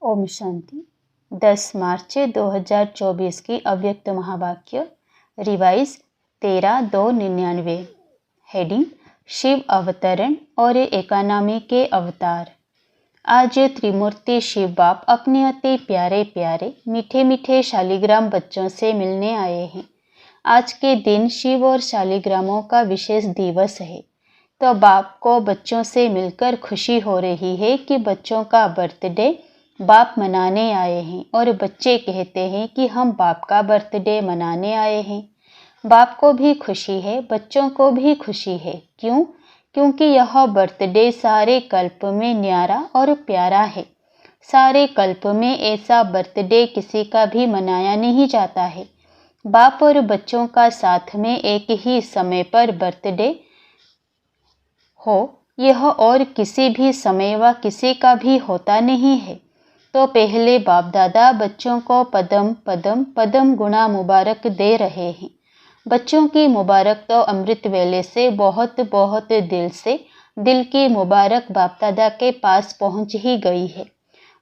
ओम शांति। 10 मार्च 2024 की अव्यक्त महावाक्य रिवाइज 13-2-99। हेडिंग शिव अवतरण और एकानामी के अवतार। आज त्रिमूर्ति शिव बाप अपने अति प्यारे प्यारे मीठे मीठे शालिग्राम बच्चों से मिलने आए हैं। आज के दिन शिव और शालिग्रामों का विशेष दिवस है, तो बाप को बच्चों से मिलकर खुशी हो रही है कि बच्चों का बर्थडे बाप मनाने आए हैं। और बच्चे कहते हैं कि हम बाप का बर्थडे मनाने आए हैं। बाप को भी खुशी है, बच्चों को भी खुशी है। क्यों? क्योंकि यह बर्थडे सारे कल्प में न्यारा और प्यारा है। सारे कल्प में ऐसा बर्थडे किसी का भी मनाया नहीं जाता है। बाप और बच्चों का साथ में एक ही समय पर बर्थडे हो, यह और किसी भी समय व किसी का भी होता नहीं है। तो पहले बाप दादा बच्चों को पदम पदम पदम गुणा मुबारक दे रहे हैं। बच्चों की मुबारक तो अमृत वेले से बहुत बहुत दिल से दिल की मुबारक बाप दादा के पास पहुंच ही गई है।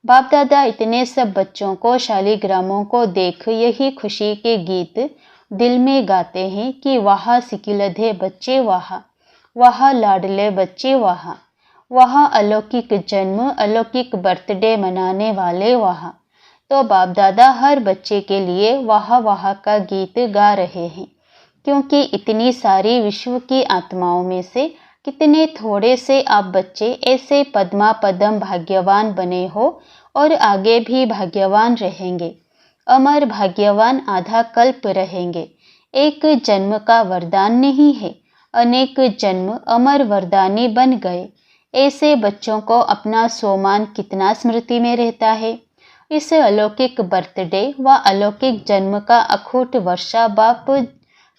बाप दादा इतने सब बच्चों को शालिग्रामों को देख यही खुशी के गीत दिल में गाते हैं कि वाह सिकिलधे बच्चे वाह, वाह लाडले बच्चे वाह, वहाँ अलौकिक जन्म अलौकिक बर्थडे मनाने वाले वहाँ। तो बाप दादा हर बच्चे के लिए वाह वाह का गीत गा रहे हैं, क्योंकि इतनी सारी विश्व की आत्माओं में से कितने थोड़े से आप बच्चे ऐसे पद्मा पदम भाग्यवान बने हो और आगे भी भाग्यवान रहेंगे। अमर भाग्यवान आधा कल्प रहेंगे। एक जन्म का वरदान नहीं है, अनेक जन्म अमर वरदानी बन गए। ऐसे बच्चों को अपना सोमान कितना स्मृति में रहता है। इस अलौकिक बर्थडे व अलौकिक जन्म का अखूट वर्षा बाप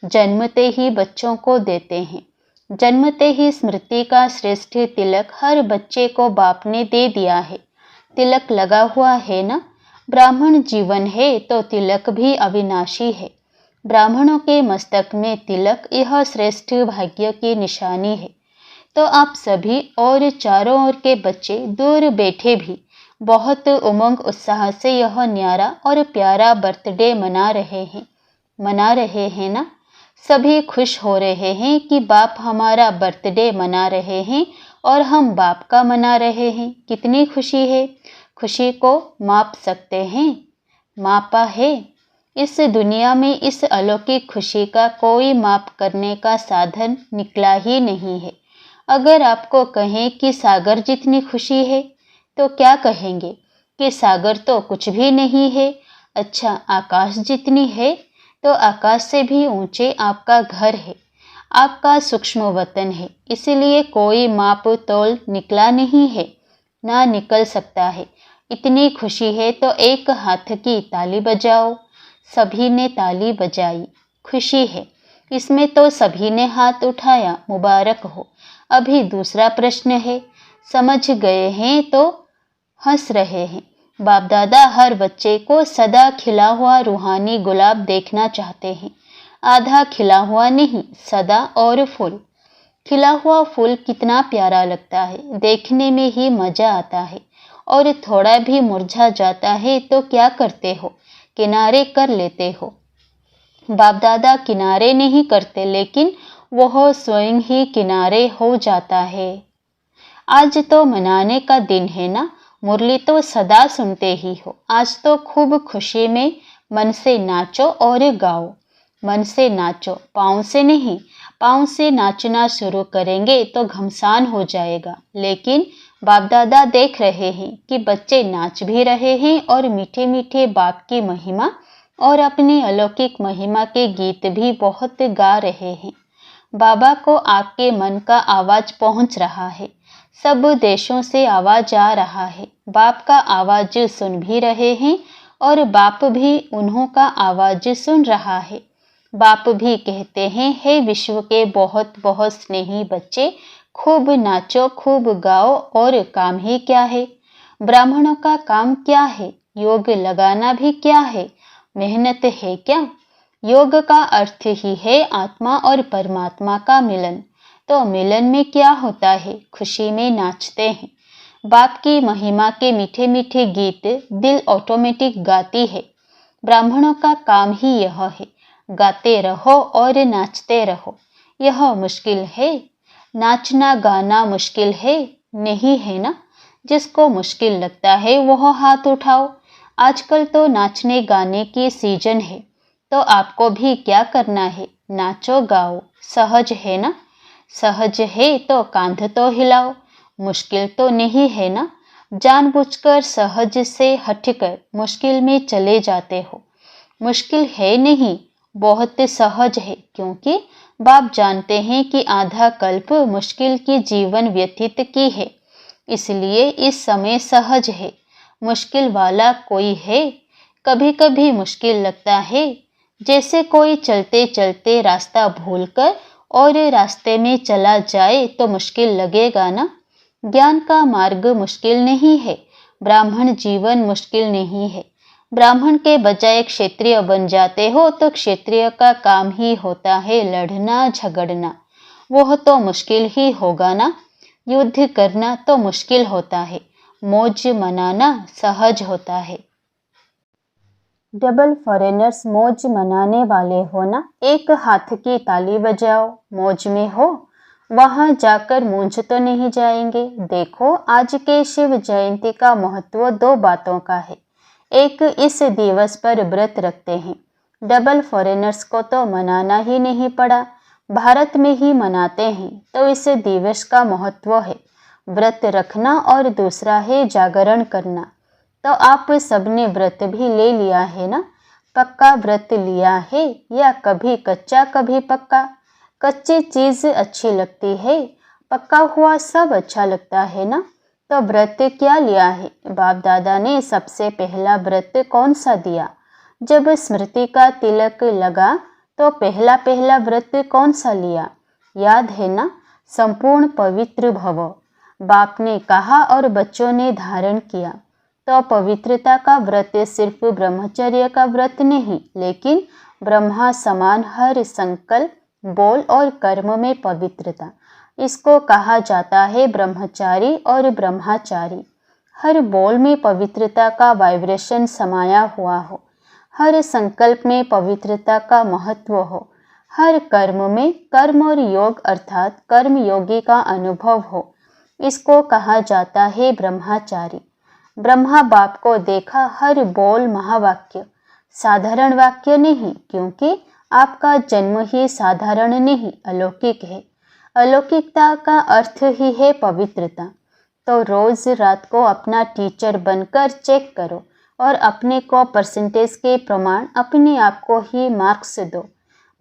जन्मते ही बच्चों को देते हैं। जन्मते ही स्मृति का श्रेष्ठ तिलक हर बच्चे को बाप ने दे दिया है। तिलक लगा हुआ है ना। ब्राह्मण जीवन है तो तिलक भी अविनाशी है। ब्राह्मणों के मस्तक में तिलक यह श्रेष्ठ भाग्य की निशानी है। तो आप सभी और चारों ओर के बच्चे दूर बैठे भी बहुत उमंग उत्साह से यह न्यारा और प्यारा बर्थडे मना रहे हैं ना। सभी खुश हो रहे हैं कि बाप हमारा बर्थडे मना रहे हैं और हम बाप का मना रहे हैं। कितनी खुशी है। खुशी को माप सकते हैं? मापा है? इस दुनिया में इस अलौकिक खुशी का कोई माप करने का साधन निकला ही नहीं है। अगर आपको कहें कि सागर जितनी खुशी है तो क्या कहेंगे कि सागर तो कुछ भी नहीं है। अच्छा, आकाश जितनी है तो आकाश से भी ऊंचे आपका घर है, आपका सूक्ष्म वतन है। इसलिए कोई माप तोल निकला नहीं है, ना निकल सकता है। इतनी खुशी है तो एक हाथ की ताली बजाओ। सभी ने ताली बजाई, खुशी है। इसमें तो सभी ने हाथ उठाया, मुबारक हो। अभी दूसरा प्रश्न है, समझ गए हैं तो हंस रहे हैं। बाप दादा हर बच्चे को सदा खिला हुआ रूहानी गुलाब देखना चाहते हैं। आधा खिला हुआ नहीं, सदा और फूल। खिला हुआ फूल कितना प्यारा लगता है, देखने में ही मजा आता है। और थोड़ा भी मुरझा जाता है तो क्या करते हो? किनारे कर लेते हो। बाप दादा किनारे नहीं करते, लेकिन वह स्वयं ही किनारे हो जाता है। आज तो मनाने का दिन है ना। मुरली तो सदा सुनते ही हो। आज तो खूब खुशी में मन से नाचो और गाओ। मन से नाचो, पाँव से नहीं। पाँव से नाचना शुरू करेंगे तो घमसान हो जाएगा। लेकिन बाप दादा देख रहे हैं कि बच्चे नाच भी रहे हैं और मीठे मीठे बाप की महिमा और अपनी अलौकिक महिमा के गीत भी बहुत गा रहे हैं। बाबा को आपके मन का आवाज पहुंच रहा है। सब देशों से आवाज आ रहा है। बाप का आवाज सुन भी रहे हैं और बाप भी उन्हों का आवाज सुन रहा है। बाप भी कहते हैं, हे विश्व के बहुत बहुत स्नेही बच्चे, खूब नाचो, खूब गाओ। और काम ही क्या है? ब्राह्मणों का काम क्या है? योग लगाना भी क्या है? मेहनत है क्या? योग का अर्थ ही है आत्मा और परमात्मा का मिलन। तो मिलन में क्या होता है? खुशी में नाचते हैं। बाप की महिमा के मीठे मीठे गीत दिल ऑटोमेटिक गाती है। ब्राह्मणों का काम ही यह है, गाते रहो और नाचते रहो। यह मुश्किल है? नाचना गाना मुश्किल है? नहीं है ना। जिसको मुश्किल लगता है वह हाथ उठाओ। आजकल तो नाचने गाने की सीजन है, तो आपको भी क्या करना है, नाचो गाओ। सहज है ना। सहज है तो कांध तो हिलाओ। मुश्किल तो नहीं है ना। जानबूझकर सहज से हटकर मुश्किल में चले जाते हो। मुश्किल है नहीं, बहुत सहज है, क्योंकि बाप जानते हैं कि आधा कल्प मुश्किल की जीवन व्यतीत की है, इसलिए इस समय सहज है। मुश्किल वाला कोई है? कभी कभी मुश्किल लगता है, जैसे कोई चलते चलते रास्ता भूलकर और रास्ते में चला जाए तो मुश्किल लगेगा ना। ज्ञान का मार्ग मुश्किल नहीं है, ब्राह्मण जीवन मुश्किल नहीं है। ब्राह्मण के बजाय क्षत्रिय बन जाते हो तो क्षत्रिय का काम ही होता है लड़ना झगड़ना, वह तो मुश्किल ही होगा ना। युद्ध करना तो मुश्किल होता है, मौज मनाना सहज होता है। डबल फॉरेनर्स मौज मनाने वाले हो ना, एक हाथ की ताली बजाओ। मौज में हो, वहां जाकर मूंझ तो नहीं जाएंगे। देखो, आज के शिव जयंती का महत्व 2 बातों का है। एक, इस दिवस पर व्रत रखते हैं। डबल फॉरेनर्स को तो मनाना ही नहीं पड़ा, भारत में ही मनाते हैं, तो इस दिवस का महत्व है व्रत रखना। और दूसरा है जागरण करना। तो आप सबने व्रत भी ले लिया है ना। पक्का व्रत लिया है या कभी कच्चा कभी पक्का? कच्ची चीज अच्छी लगती है, पक्का हुआ सब अच्छा लगता है ना। तो व्रत क्या लिया है? बाप दादा ने सबसे पहला व्रत कौन सा दिया? जब स्मृति का तिलक लगा तो पहला पहला व्रत कौन सा लिया? याद है ना? संपूर्ण पवित्र भव, बाप ने कहा और बच्चों ने धारण किया। तो पवित्रता का व्रत सिर्फ ब्रह्मचर्य का व्रत नहीं, लेकिन ब्रह्मा समान हर संकल्प, बोल और कर्म में पवित्रता। इसको कहा जाता है ब्रह्मचारी और ब्रह्मचारी। हर बोल में पवित्रता का वाइब्रेशन समाया हुआ हो, हर संकल्प में पवित्रता का महत्व हो, हर कर्म में कर्म और योग अर्थात कर्म योगी का अनुभव हो। इसको कहा जाता है ब्रह्मचारी। ब्रह्मा बाप को देखा, हर बोल महावाक्य, साधारण वाक्य नहीं, क्योंकि आपका जन्म ही साधारण नहीं, अलौकिक है। अलौकिकता का अर्थ ही है पवित्रता। तो रोज रात को अपना टीचर बनकर चेक करो और अपने को परसेंटेज के प्रमाण अपने आप को ही मार्क्स दो।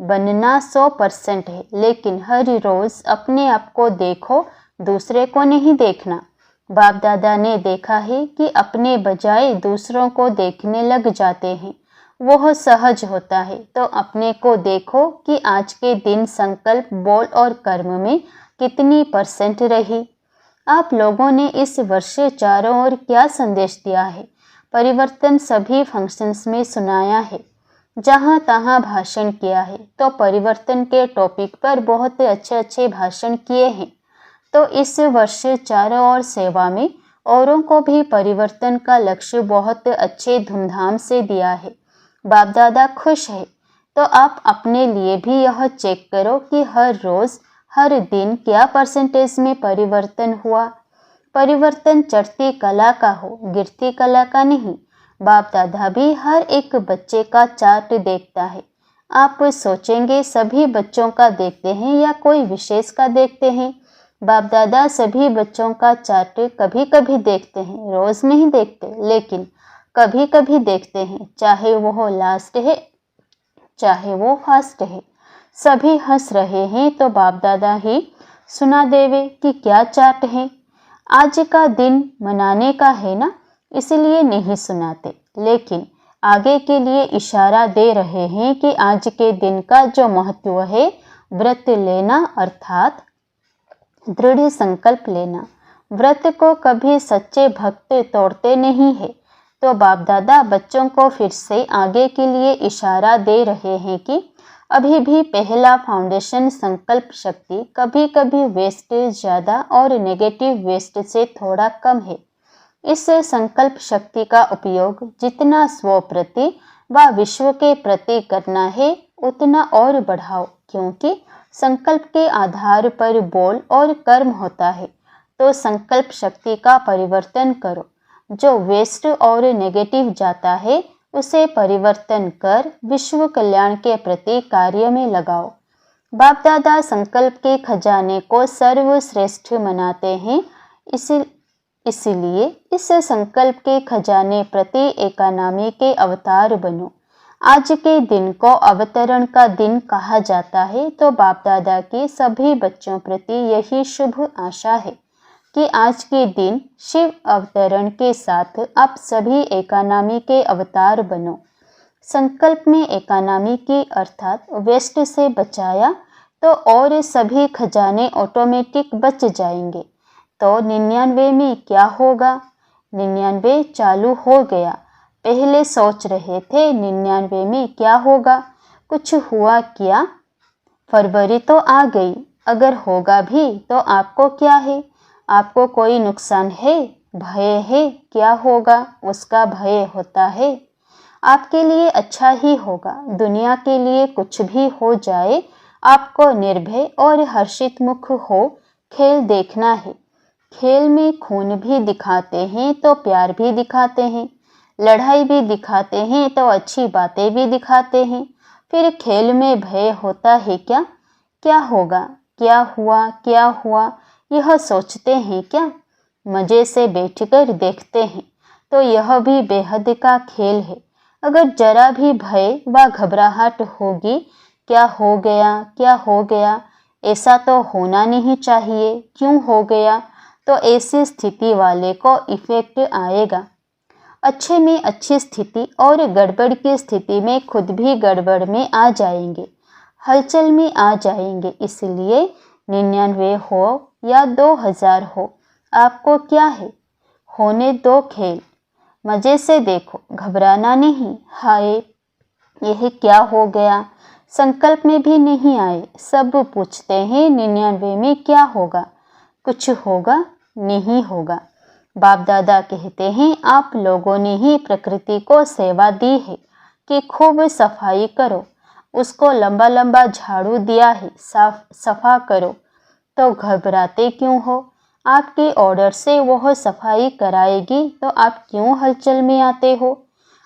बनना 100% है, लेकिन हर रोज अपने आप को देखो, दूसरे को नहीं देखना। बाप दादा ने देखा है कि अपने बजाय दूसरों को देखने लग जाते हैं, वह सहज होता है। तो अपने को देखो कि आज के दिन संकल्प, बोल और कर्म में कितनी % रही। आप लोगों ने इस वर्ष चारों ओर क्या संदेश दिया है? परिवर्तन सभी फंक्शंस में सुनाया है, जहाँ तहाँ भाषण किया है। तो परिवर्तन के टॉपिक पर बहुत अच्छे अच्छे भाषण किए हैं। तो इस वर्ष चारों ओर सेवा में औरों को भी परिवर्तन का लक्ष्य बहुत अच्छे धूमधाम से दिया है। बाप दादा खुश है। तो आप अपने लिए भी यह चेक करो कि हर रोज हर दिन क्या % में परिवर्तन हुआ। परिवर्तन चढ़ती कला का हो, गिरती कला का नहीं। बाप दादा भी हर एक बच्चे का चार्ट देखता है। आप सोचेंगे सभी बच्चों का देखते हैं या कोई विशेष का देखते हैं? बाप दादा सभी बच्चों का चार्ट कभी कभी देखते हैं, रोज नहीं देखते, लेकिन कभी कभी देखते हैं। चाहे वो लास्ट है चाहे वो फास्ट है, सभी हंस रहे हैं तो बाप दादा ही सुना देवे कि क्या चार्ट है। आज का दिन मनाने का है ना, इसलिए नहीं सुनाते, लेकिन आगे के लिए इशारा दे रहे हैं कि आज के दिन का जो महत्व है, व्रत लेना अर्थात दृढ़ संकल्प लेना। व्रत को कभी सच्चे भक्त तोड़ते नहीं है। तो बाप दादा बच्चों को फिर से आगे के लिए इशारा दे रहे हैं कि अभी भी पहला फाउंडेशन संकल्प शक्ति कभी कभी वेस्ट ज़्यादा और नेगेटिव वेस्ट से थोड़ा कम है। इस संकल्प शक्ति का उपयोग जितना स्व प्रति व विश्व के प्रति करना है उतना और बढ़ाओ, क्योंकि संकल्प के आधार पर बोल और कर्म होता है। तो संकल्प शक्ति का परिवर्तन करो। जो वेस्ट और नेगेटिव जाता है उसे परिवर्तन कर विश्व कल्याण के प्रति कार्य में लगाओ। बाप दादा संकल्प के खजाने को सर्वश्रेष्ठ मनाते हैं, इसलिए इस संकल्प के खजाने प्रति एकानामी के अवतार बनो। आज के दिन को अवतरण का दिन कहा जाता है, तो बाप दादा की सभी बच्चों प्रति यही शुभ आशा है कि आज के दिन शिव अवतरण के साथ आप सभी एकानामी के अवतार बनो। संकल्प में एकानामी की अर्थात वेस्ट से बचाया तो और सभी खजाने ऑटोमेटिक बच जाएंगे। तो 99 में क्या होगा? 99 चालू हो गया। पहले सोच रहे थे 99 में क्या होगा, कुछ हुआ क्या? फरवरी तो आ गई, अगर होगा भी तो आपको क्या है? आपको कोई नुकसान है, भय है? क्या होगा उसका भय होता है? आपके लिए अच्छा ही होगा। दुनिया के लिए कुछ भी हो जाए, आपको निर्भय और हर्षित मुख हो खेल देखना है। खेल में खून भी दिखाते हैं तो प्यार भी दिखाते हैं, लड़ाई भी दिखाते हैं तो अच्छी बातें भी दिखाते हैं। फिर खेल में भय होता है क्या? क्या होगा, क्या हुआ यह सोचते हैं क्या? मजे से बैठकर देखते हैं तो यह भी बेहद का खेल है। अगर जरा भी भय व घबराहट होगी, क्या हो गया, ऐसा तो होना नहीं चाहिए, क्यों हो गया, तो ऐसी स्थिति वाले को इफेक्ट आएगा। अच्छे में अच्छी स्थिति और गड़बड़ की स्थिति में खुद भी गड़बड़ में आ जाएंगे, हलचल में आ जाएंगे। इसलिए 99 हो या 2000 हो, आपको क्या है, होने दो खेल, मजे से देखो, घबराना नहीं। हाय यह क्या हो गया, संकल्प में भी नहीं आए। सब पूछते हैं 99 में क्या होगा, कुछ होगा नहीं होगा। बाप दादा कहते हैं आप लोगों ने ही प्रकृति को सेवा दी है कि खूब सफाई करो, उसको लंबा लंबा झाड़ू दिया है, सफा करो, तो घबराते क्यों हो? आपके ऑर्डर से वह सफाई कराएगी तो आप क्यों हलचल में आते हो?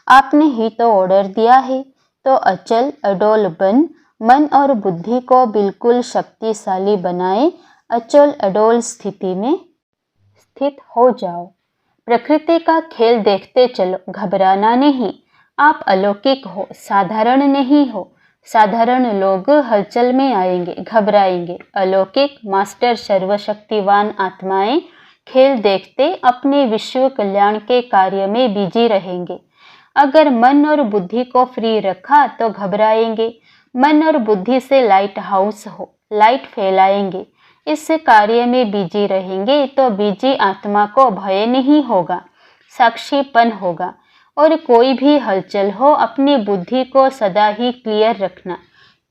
आपने ही तो ऑर्डर दिया है। तो अचल अडोल बन मन और बुद्धि को बिल्कुल शक्तिशाली बनाए, अचल अडोल स्थिति में स्थित हो जाओ। प्रकृति का खेल देखते चलो, घबराना नहीं। आप अलौकिक हो, साधारण नहीं हो। साधारण लोग हलचल में आएंगे, घबराएंगे। अलौकिक मास्टर सर्वशक्तिवान आत्माएं खेल देखते अपने विश्व कल्याण के कार्य में बिजी रहेंगे। अगर मन और बुद्धि को फ्री रखा तो घबराएंगे। मन और बुद्धि से लाइट हाउस हो, लाइट फैलाएंगे, इस कार्य में बिजी रहेंगे तो बिजी आत्मा को भय नहीं होगा, साक्षीपन होगा। और कोई भी हलचल हो, अपनी बुद्धि को सदा ही क्लियर रखना।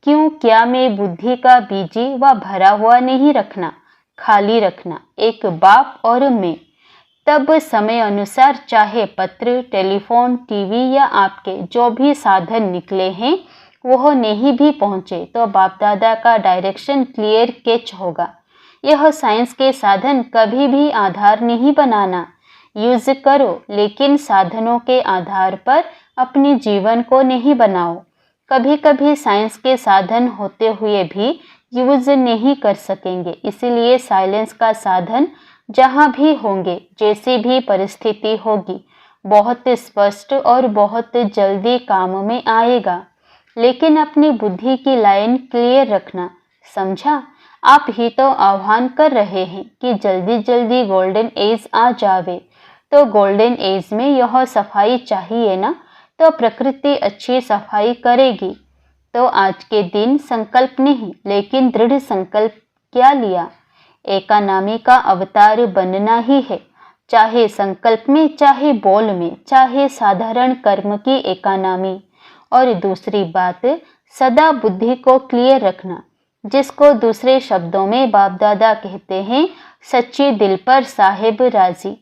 क्यों, क्या में बुद्धि का बीजी व भरा हुआ नहीं रखना, खाली रखना, एक बाप और मैं। तब समय अनुसार चाहे पत्र, टेलीफोन, टीवी या आपके जो भी साधन निकले हैं वह नहीं भी पहुंचे तो बाप दादा का डायरेक्शन क्लियर कैच होगा। यह साइंस के साधन कभी भी आधार नहीं बनाना। यूज करो, लेकिन साधनों के आधार पर अपने जीवन को नहीं बनाओ। कभी कभी साइंस के साधन होते हुए भी यूज नहीं कर सकेंगे, इसीलिए साइलेंस का साधन जहाँ भी होंगे, जैसी भी परिस्थिति होगी, बहुत स्पष्ट और बहुत जल्दी काम में आएगा। लेकिन अपनी बुद्धि की लाइन क्लियर रखना, समझा? आप ही तो आह्वान कर रहे हैं कि जल्दी जल्दी गोल्डन एज आ जावे, तो गोल्डन एज में यह सफाई चाहिए ना, तो प्रकृति अच्छी सफाई करेगी। तो आज के दिन संकल्प नहीं लेकिन दृढ़ संकल्प क्या लिया? एकानामी का अवतार बनना ही है, चाहे संकल्प में, चाहे बोल में, चाहे साधारण कर्म की एकानामी। और दूसरी बात, सदा बुद्धि को क्लियर रखना, जिसको दूसरे शब्दों में बाप दादा कहते हैं सच्ची दिल पर साहिब राजी।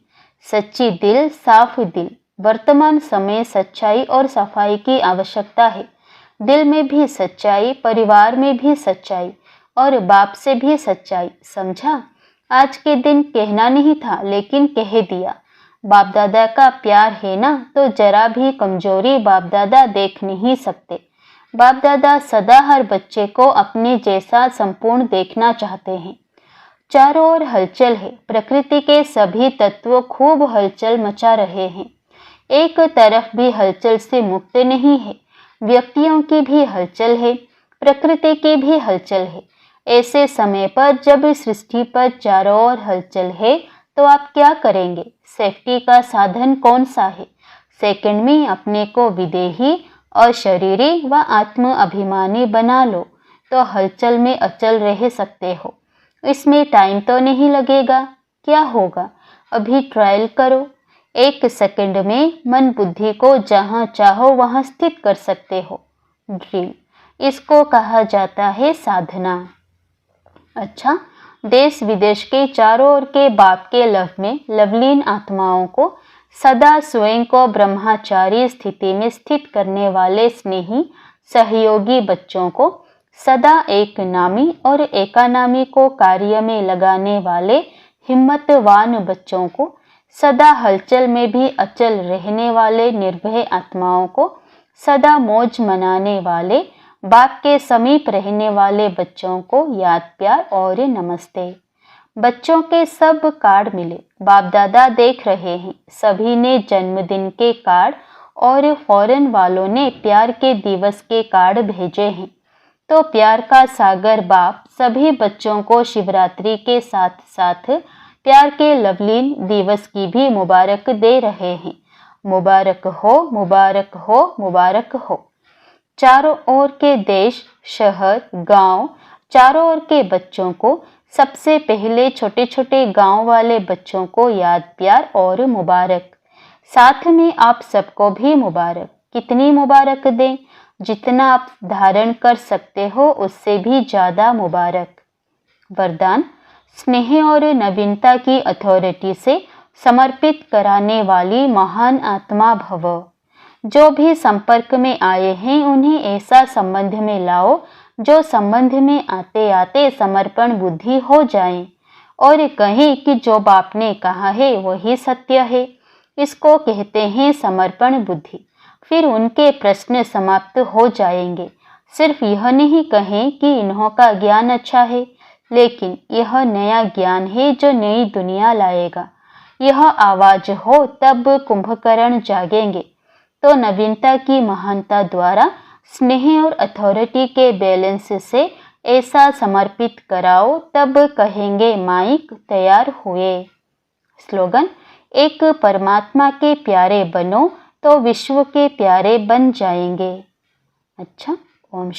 सच्ची दिल, साफ दिल। वर्तमान समय सच्चाई और सफाई की आवश्यकता है। दिल में भी सच्चाई, परिवार में भी सच्चाई और बाप से भी सच्चाई। समझा? आज के दिन कहना नहीं था लेकिन कह दिया। बाप दादा का प्यार है ना, तो जरा भी कमजोरी बाप दादा देख नहीं सकते। बाप दादा सदा हर बच्चे को अपने जैसा संपूर्ण देखना चाहते हैं। चारों ओर हलचल है। प्रकृति के सभी तत्व खूब हलचल मचा रहे हैं। एक तरफ भी हलचल से मुक्त नहीं है। व्यक्तियों की भी हलचल है, प्रकृति की भी हलचल है। ऐसे समय पर जब सृष्टि पर चारों ओर हलचल है तो आप क्या करेंगे? सेफ्टी का साधन कौन सा है? सेकंड में अपने को विदेही और शरीरी व आत्म अभिमानी बना लो तो हलचल में अचल रह सकते हो। इसमें टाइम तो नहीं लगेगा। क्या होगा? अभी ट्रायल करो। 1 सेकंड में मन बुद्धि को जहां चाहो वहां स्थित कर सकते हो। ड्रील, इसको कहा जाता है साधना। अच्छा, देश विदेश के चारों ओर के बाप के लव में लवलीन आत्माओं को सदा स्वयं को ब्रह्मचारी स्थिति में स्थित करने वाले स्नेही सहयोगी बच्चों को, सदा एक नामी और एकानामी को कार्य में लगाने वाले हिम्मतवान बच्चों को, सदा हलचल में भी अचल रहने वाले निर्भय आत्माओं को, सदा मौज मनाने वाले बाप के समीप रहने वाले बच्चों को याद, प्यार और नमस्ते। बच्चों के सब कार्ड मिले। बाप दादा देख रहे हैं। सभी ने जन्मदिन के कार्ड और फॉरेन वालों ने प्यार के दिवस के कार्ड भेजे हैं। तो प्यार का सागर बाप सभी बच्चों को शिवरात्रि के साथ साथ प्यार के लवलीन दिवस की भी मुबारक दे रहे हैं। मुबारक हो, मुबारक हो, मुबारक हो। चारों ओर के देश, शहर, गांव, चारों ओर के बच्चों को, सबसे पहले छोटे छोटे गांव वाले बच्चों को याद, प्यार और मुबारक। साथ में आप सबको भी मुबारक। कितनी मुबारक दें? जितना आप धारण कर सकते हो उससे भी ज्यादा मुबारक। वरदान, स्नेह और नवीनता की अथॉरिटी से समर्पित कराने वाली महान आत्मा भव। जो भी संपर्क में आए हैं उन्हें ऐसा संबंध में लाओ जो संबंध में आते आते समर्पण बुद्धि हो जाए और कहें कि जो बाप ने कहा है वही सत्य है। इसको कहते हैं समर्पण बुद्धि। फिर उनके प्रश्न समाप्त हो जाएंगे। सिर्फ यह नहीं कहें कि इन्हों का ज्ञान अच्छा है, लेकिन यह नया ज्ञान है जो नई दुनिया लाएगा। यह आवाज हो तब कुंभकर्ण जागेंगे। तो नवीनता की महानता द्वारा स्नेह और अथॉरिटी के बैलेंस से ऐसा समर्पित कराओ, तब कहेंगे माइक तैयार हुए। स्लोगन, एक परमात्मा के प्यारे बनो तो विश्व के प्यारे बन जाएंगे। अच्छा, ओम